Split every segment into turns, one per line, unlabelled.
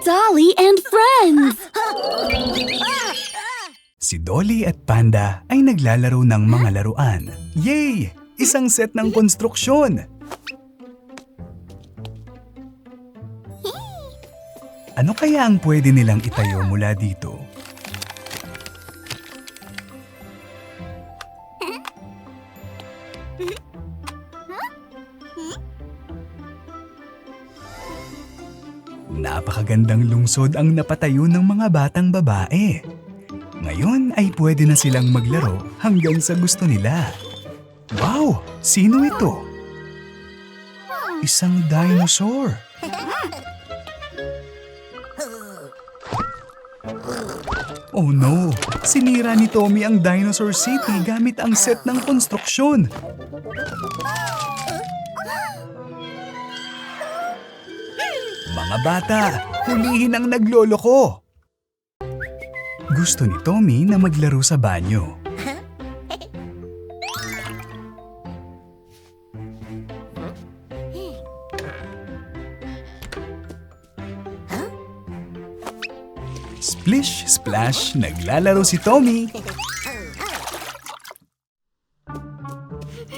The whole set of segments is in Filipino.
Dolly and Friends!
Si Dolly at Panda ay naglalaro ng mga laruan. Yay! Isang set ng konstruksyon! Ano kaya ang pwede nilang itayo mula dito? Napakagandang lungsod ang napatayo ng mga batang babae. Ngayon ay pwede na silang maglaro hanggang sa gusto nila. Wow! Sino ito? Isang dinosaur. Oh no! Sinira ni Tommy ang Dinosaur City gamit ang set ng konstruksyon. Mga bata, hulihin ang nagloloko! Gusto ni Tommy na maglaro sa banyo. Splish, splash, naglalaro si Tommy.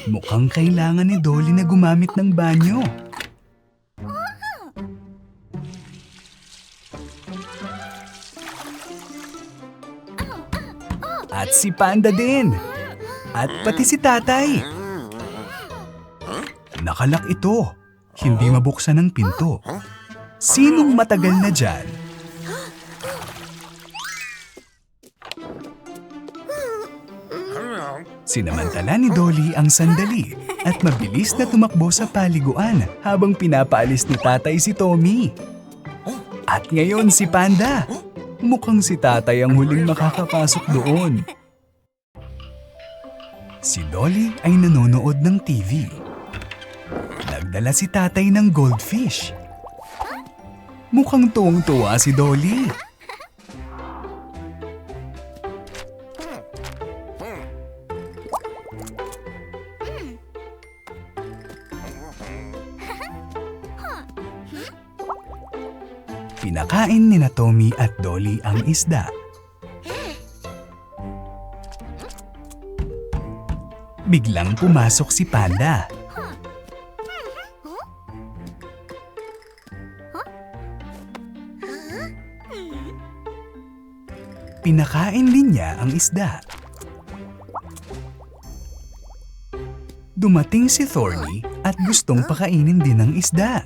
Mukhang kailangan ni Dolly na gumamit ng banyo. At si Panda din. At pati si Tatay. Nakalak ito. Hindi mabuksan ang pinto. Sinong matagal na dyan? Sinamantala ni Dolly ang sandali at mabilis na tumakbo sa paliguan habang pinapaalis ni Tatay si Tommy. At ngayon si Panda. Mukhang si Tatay ang huling makakapasok doon. Si Dolly ay nanonood ng TV. Nagdala si Tatay ng goldfish. Mukhang tuwang-tuwa si Dolly. Pinakain ni Tommy at Dolly ang isda. Biglang pumasok si Panda. Pinakain din niya ang isda. Dumating si Thorny at gustong pakainin din ang isda.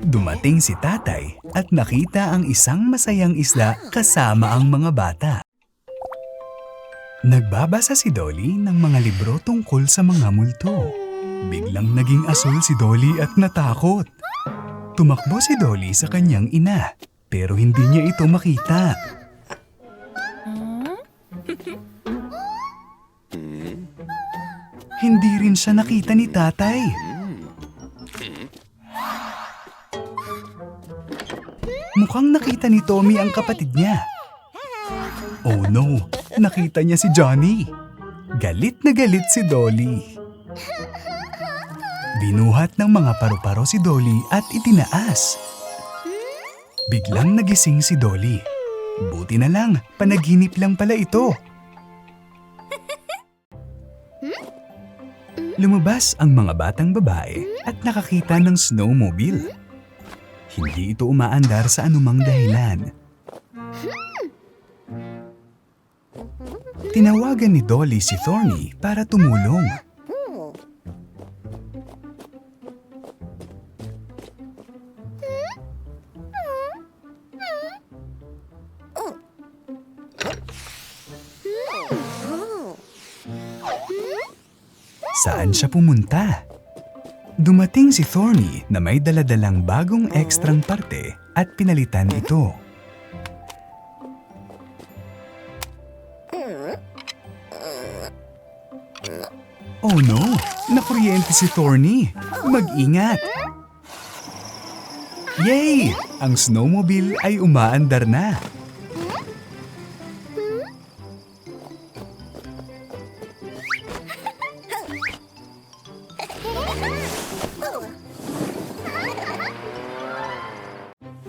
Dumating si Tatay at nakita ang isang masayang isda kasama ang mga bata. Nagbabasa si Dolly ng mga libro tungkol sa mga multo. Biglang naging asul si Dolly at natakot. Tumakbo si Dolly sa kanyang ina, pero hindi niya ito makita. Hindi rin siya nakita ni Tatay. Mukhang nakita ni Tommy ang kapatid niya. Oh no, nakita niya si Johnny. Galit na galit si Dolly. Binuhat ng mga paru-paro si Dolly at itinaas. Biglang nagising si Dolly. Buti na lang, panaginip lang pala ito. Lumabas ang mga batang babae at nakakita ng snowmobile. Hindi ito umaandar sa anumang dahilan. Tinawagan ni Dolly si Thorny para tumulong. Saan siya pumunta? Dumating si Thorny na may daladalang bagong ekstrang parte at pinalitan ito. Oh no! Nakuryente si Thorny! Mag-ingat! Yay! Ang snowmobile ay umaandar na!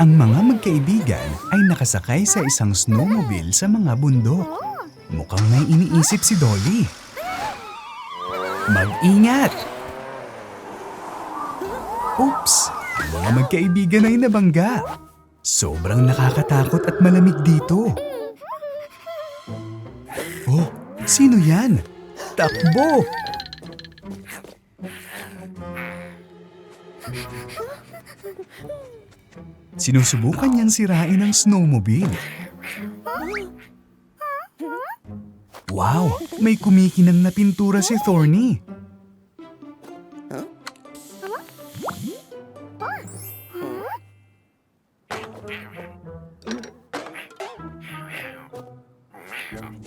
Ang mga magkaibigan ay nakasakay sa isang snowmobile sa mga bundok. Mukhang may iniisip si Dolly. Mag-ingat! Oops! Ang mga magkaibigan ay nabangga. Sobrang nakakatakot at malamig dito. Oh, sino yan? Takbo! Sinusubukan niyang sirain ang snowmobile. Wow! May kumikinang na pintura si Thorny.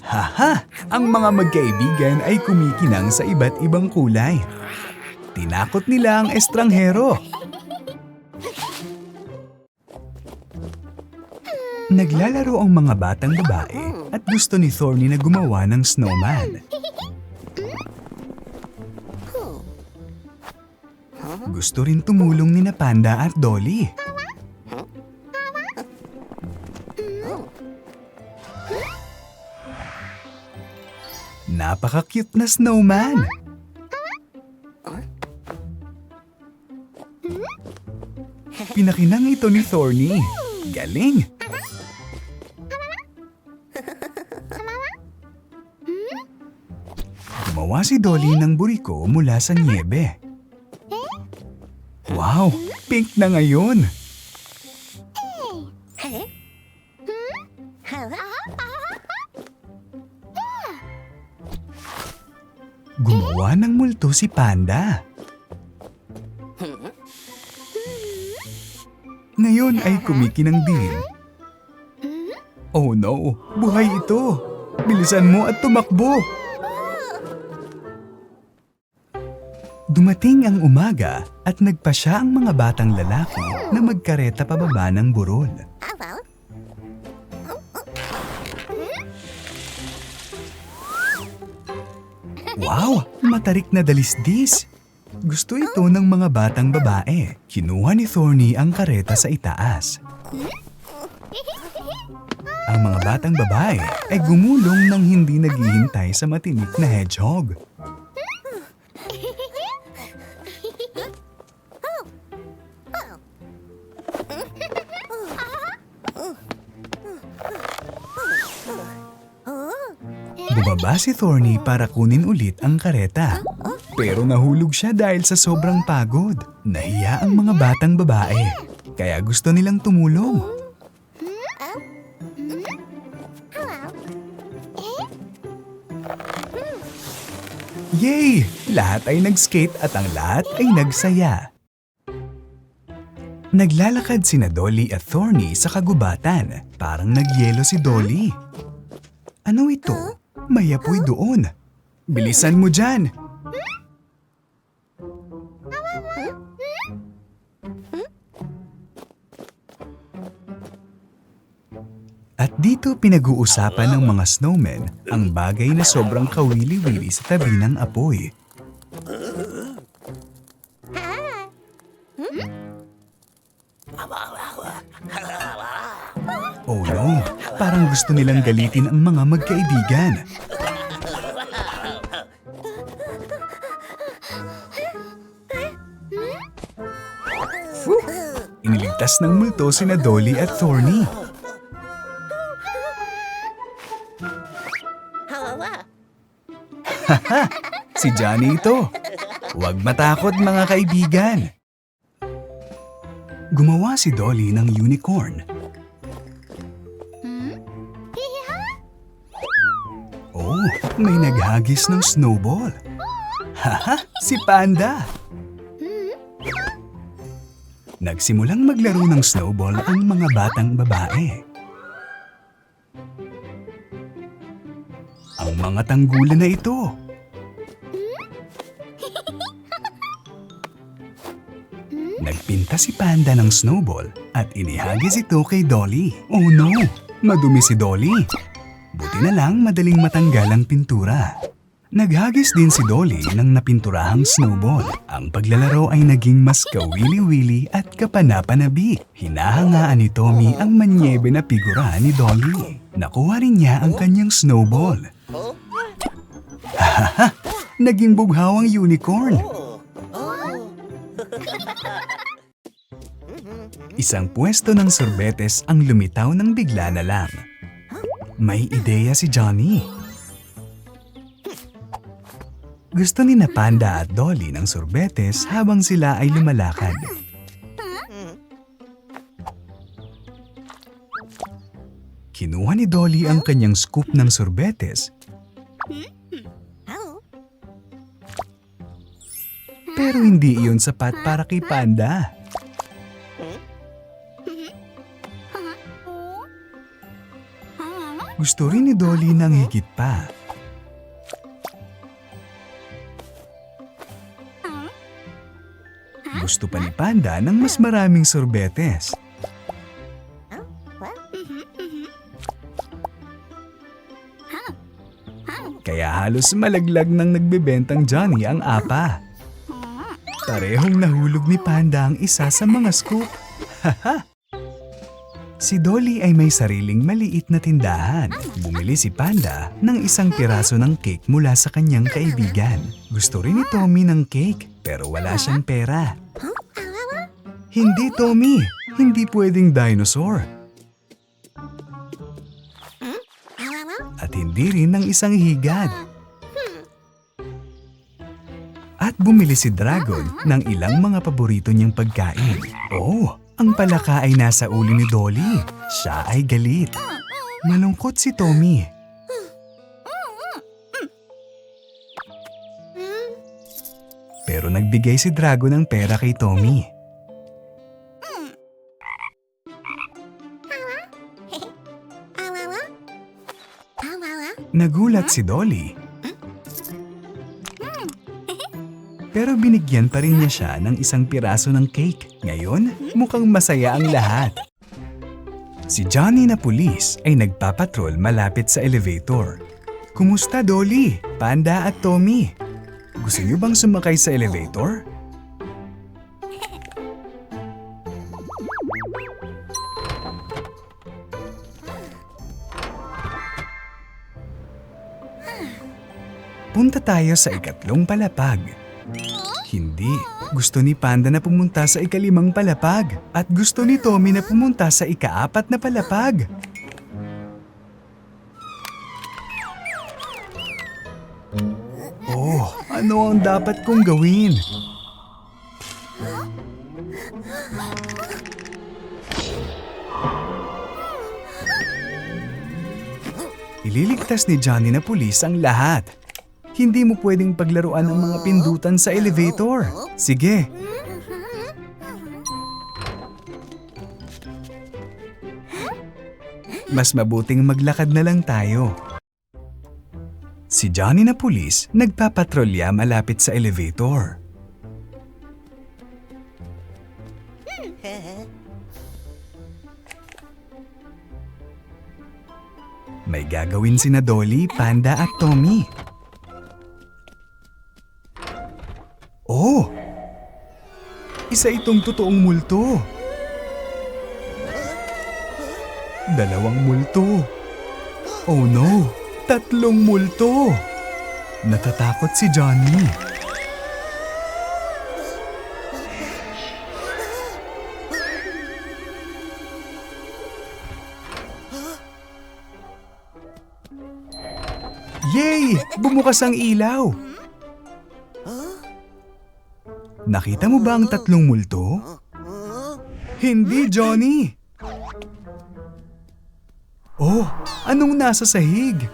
Haha! Ang mga magkaibigan ay kumikinang sa iba't ibang kulay. Tinakot nila ang estranghero. Naglalaro ang mga batang babae at gusto ni Thorny na gumawa ng snowman. Gusto rin tumulong ni na Panda at Dolly. Napaka-cute na snowman! Pinakinang ito ni Thorny. Galing! Gumawa si Dolly ng buriko mula sa niebe. Wow! Pink na ngayon! Gumawa ng multo si Panda. Ngayon ay kumikinang din. Oh no! Buhay ito! Bilisan mo at tumakbo! Dumating ang umaga at nagpasya ang mga batang lalaki na magkareta pababa ng burol. Wow! Matarik na dalisdis! Gusto ito ng mga batang babae. Kinuha ni Thorny ang kareta sa itaas. Ang mga batang babae ay gumulong nang hindi naghihintay sa matinik na hedgehog. Bumaba si Thorny para kunin ulit ang kareta. Pero nahulog siya dahil sa sobrang pagod. Nahiya ang mga batang babae, kaya gusto nilang tumulong. Yay! Lahat ay nag-skate at ang lahat ay nagsaya. Naglalakad sina Dolly at Thorny sa kagubatan. Parang nagyelo si Dolly. Ano ito? May apoy doon. Bilisan mo dyan! At dito pinag-uusapan ng mga snowmen ang bagay na sobrang kawili-wili sa tabi ng apoy. Oh no, parang gusto nilang galitin ang mga magkaibigan. Iniligtas ng multo sina Dolly at Thorny. Haha! Si Johnny ito. Huwag matakot mga kaibigan. Gumawa si Dolly ng unicorn. Oh, may naghagis ng snowball. Haha! Si Panda! Nagsimulang maglaro ng snowball ang mga batang babae. Ang mga tanggulan na ito. Nagpinta si Panda ng snowball at inihagis ito kay Dolly. Oh no! Madumi si Dolly. Buti na lang madaling matanggal ang pintura. Naghagis din si Dolly ng napinturahang snowball. Ang paglalaro ay naging mas kawili-wili at kapanapanabik. Hinahangaan ni Tommy ang manyebe na figura ni Dolly. Nakuha rin niya ang kanyang snowball. Hahaha! Naging bughawang unicorn. Isang pwesto ng sorbetes ang lumitaw ng bigla na lang. May ideya si Johnny. Gusto ni na Panda at Dolly ng sorbetes habang sila ay lumalakad. Kinuha ni Dolly ang kanyang scoop ng sorbetes. Pero hindi iyon sapat para kay Panda. Gusto rin ni Dolly ng higit pa. Gusto pa ni Panda ng mas maraming sorbetes. Kaya halos malaglag ng nagbebentang Johnny ang apa. Parehong nahulog ni Panda ang isa sa mga scoop. Haha! Si Dolly ay may sariling maliit na tindahan. Bumili si Panda ng isang piraso ng cake mula sa kanyang kaibigan. Gusto rin ni Tommy ng cake pero wala siyang pera. Hindi, Tommy. Hindi pwedeng dinosaur. At hindi rin ng isang higad. At bumili si Dragon ng ilang mga paborito niyang pagkain. Oh, ang palaka ay nasa ulo ni Dolly. Siya ay galit. Malungkot si Tommy. Pero nagbigay si Dragon ng pera kay Tommy. Nagulat si Dolly. Pero binigyan pa rin niya siya ng isang piraso ng cake. Ngayon, mukhang masaya ang lahat. Si Johnny na pulis ay nagpapatrol malapit sa elevator. Kumusta, Dolly, Panda at Tommy? Gusto niyo bang sumakay sa elevator? Punta tayo sa ikatlong palapag. Hindi. Gusto ni Panda na pumunta sa ikalimang palapag. At gusto ni Tommy na pumunta sa ikaapat na palapag. Oh, ano ang dapat kong gawin? Ililigtas ni Johnny na pulis ang lahat. Hindi mo pwedeng paglaruan ang mga pindutan sa elevator. Sige. Mas mabuting maglakad na lang tayo. Si Johnny na pulis nagpapatrolya malapit sa elevator. May gagawin sina Dolly, Panda at Tommy. Oh! Isa itong totoong multo. Dalawang multo. Oh no! Tatlong multo. Natatakot si Johnny. Yay! Bumukas ang ilaw. Nakita mo ba ang tatlong multo? Hindi, Johnny. Oh, anong nasa sahig?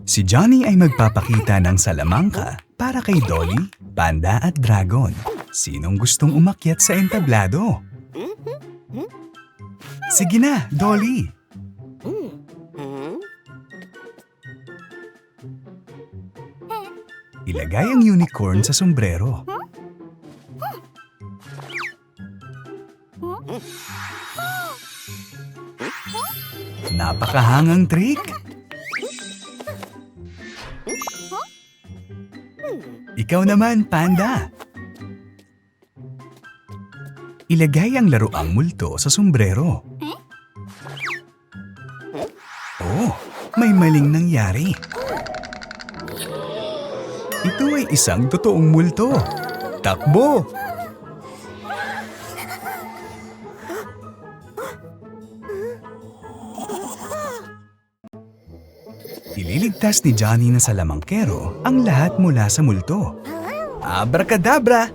Si Johnny ay magpapakita ng salamangka para kay Dolly, Panda at Dragon. Sinong gustong umakyat sa entablado? Sige na, Dolly. Ilagay ang unicorn sa sombrero. Napakahangang trick! Ikaw naman, Panda. Ilagay ang laruang multo sa sombrero. Oh, may maling nangyari. Ito ay isang totoong multo. Takbo! Ililigtas ni Johnny na salamangkero ang lahat mula sa multo. Abracadabra!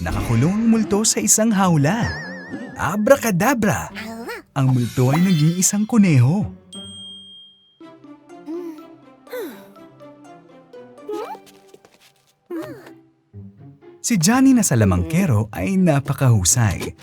Nakakulong ang multo sa isang hawla. Abracadabra! Ang multo ay naging isang kuneho. Si Johnny na salamangkero ay napakahusay.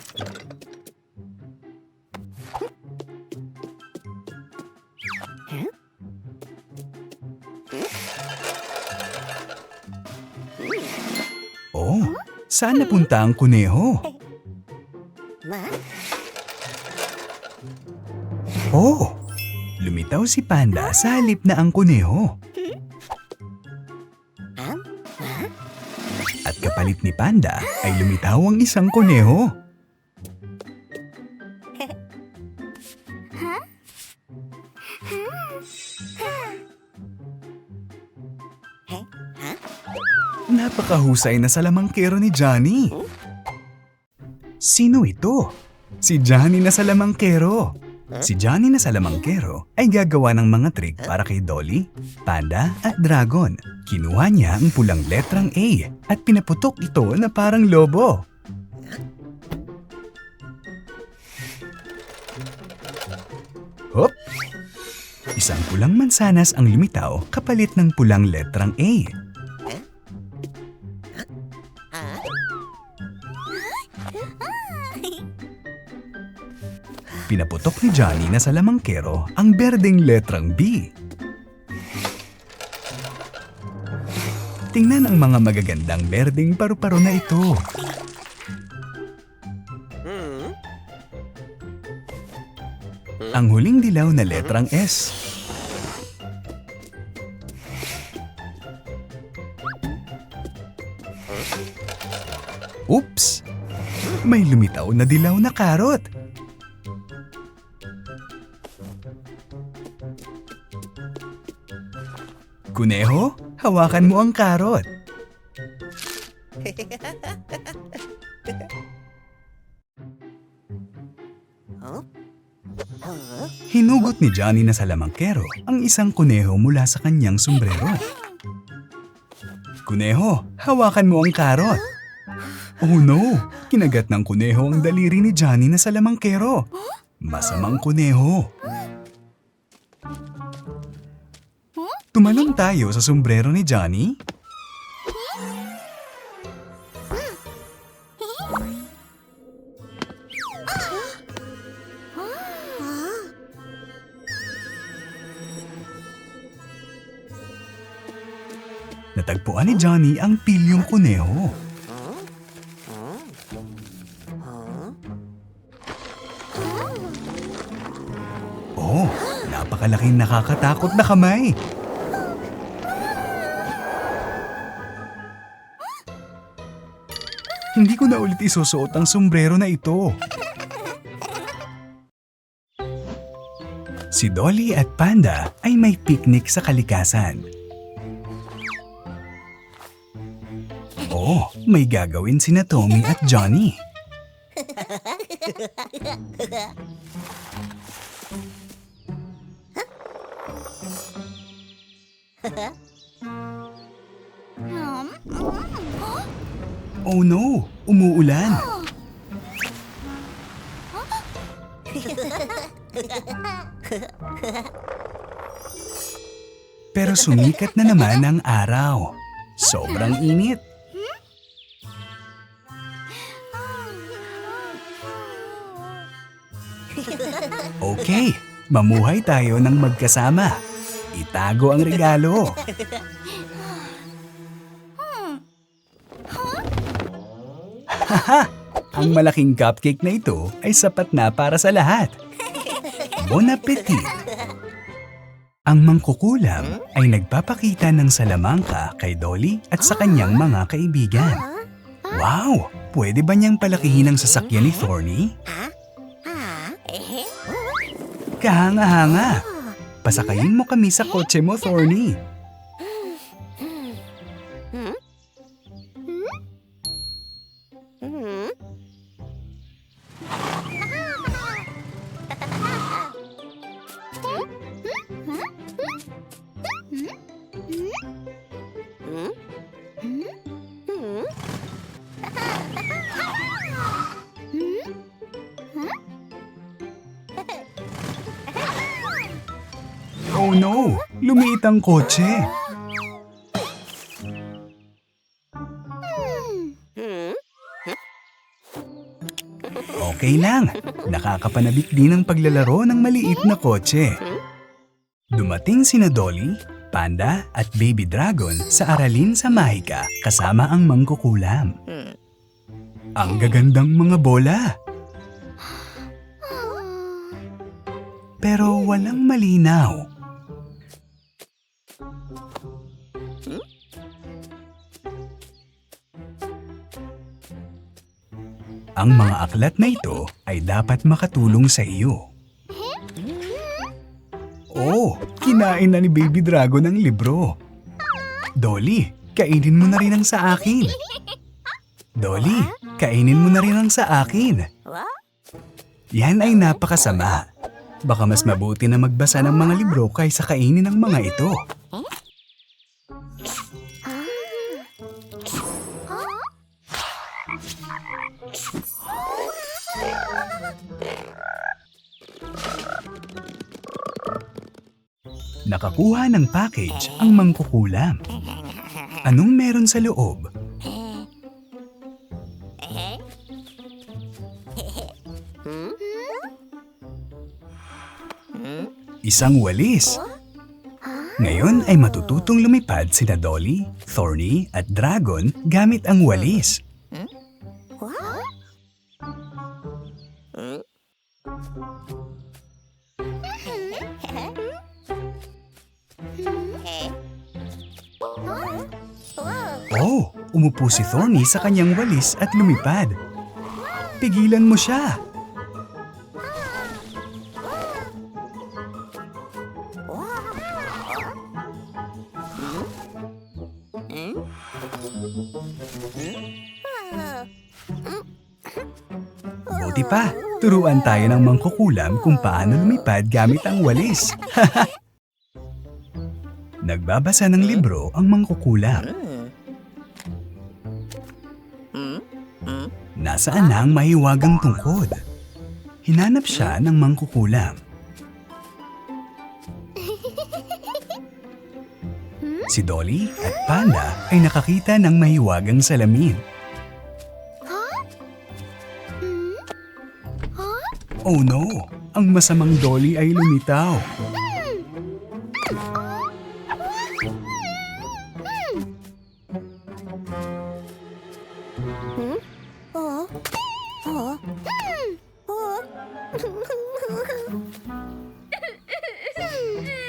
Oh, saan napunta ang kuneho? Oh, lumitaw si Panda sa halip na ang kuneho. At kapalit ni Panda ay lumitaw ang isang kuneho. Napakahusay na salamangkero ni Johnny. Sino ito? Si Johnny na salamangkero. Si Johnny na salamangkero ay gagawa ng mga trick para kay Dolly, Panda at Dragon. Kinuha niya ang pulang letrang A at pinaputok ito na parang lobo. Hop! Isang pulang mansanas ang lumitaw kapalit ng pulang letrang A. Pinaputok ni Johnny na salamangkero ang berdeng letrang B. Tingnan ang mga magagandang berdeng paru-paro na ito. Ang huling dilaw na letrang S. Oops! May lumitaw na dilaw na karot. Kuneho, hawakan mo ang karot. Hinugot ni Johnny na salamangkero ang isang kuneho mula sa kanyang sombrero. Kuneho, hawakan mo ang karot. Oh no! Kinagat ng kuneho ang daliri ni Johnny na salamangkero. Masamang kuneho. Tumalon tayo sa sombrero ni Johnny. Natagpuan ni Johnny ang pilyong kuneho. Oh, napakalaking nakakatakot na kamay. Hindi ko na ulit isusuot ang sombrero na ito. Si Dolly at Panda ay may picnic sa kalikasan. Oh, may gagawin sina Tommy at Johnny. Oh no! Umuulan! Pero sumikat na naman ang araw. Sobrang init. Okay, mamuhay tayo ng magkasama. Itago ang regalo. Haha! Ang malaking cupcake na ito ay sapat na para sa lahat. Bon appetit! Ang mangkukulam ay nagpapakita ng salamangka kay Dolly at sa kanyang mga kaibigan. Wow! Pwede ba niyang palakihin ang sasakyan ni Thorny? Kahanga-hanga! Pasakayin mo kami sa kotse mo, Thorny. Oh no! Lumiit ang kotse! Okay lang. Nakakapanabik din ang paglalaro ng maliit na kotse. Dumating sina Dolly, Panda at Baby Dragon sa aralin sa Mahika kasama ang mangkukulam. Ang gagandang mga bola. Pero walang malinaw. Ang mga aklat na ito ay dapat makatulong sa iyo. Oh, kinain na ni Baby Dragon ang libro. Dolly, kainin mo na rin ang sa akin. Dolly, kainin mo na rin ang sa akin. Yan ay napakasama. Baka mas mabuti na magbasa ng mga libro kaysa kainin ang mga ito. Nakakuha ng package ang mangkukulam. Anong meron sa loob? Isang walis. Ngayon ay matututong lumipad sina Dolly, Thorny at Dragon gamit ang walis. Oh, umupo si Thorny sa kanyang walis at lumipad. Pigilan mo siya. Buti pa, turuan tayo ng mangkukulam kung paano lumipad gamit ang walis. Nagbabasa ng libro ang mangkukulam. Nasaan na ang mahiwagang tungkod? Hinanap siya ng mangkukulam. Si Dolly at Panda ay nakakita ng mahiwagang salamin. Oh no! Ang masamang Dolly ay lumitaw.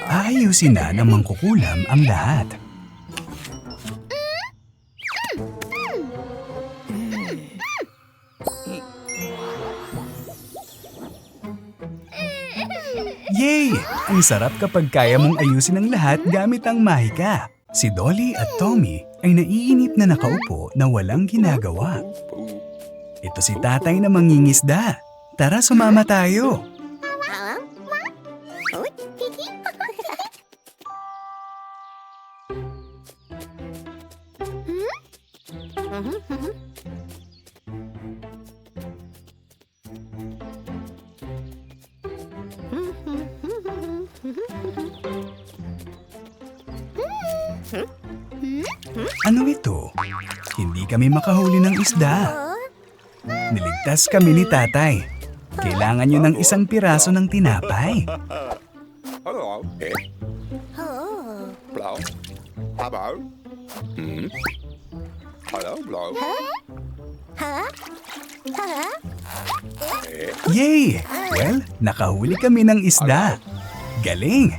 Aayusin na ng mangkukulam ang lahat. Yay! Ang sarap kapag kaya mong ayusin ang lahat gamit ang mahika. Si Dolly at Tommy ay naiinip na nakaupo na walang ginagawa. Ito si tatay na mangingisda. Tara, sumama tayo. Ano ito? Hindi kami makahuli ng isda. Niligtas kami ni tatay. Kailangan nyo ng isang piraso ng tinapay.
Hello. Hello. Hello. Hello, hello.
Yay! Well, nakahuli kami ng isda. Galing!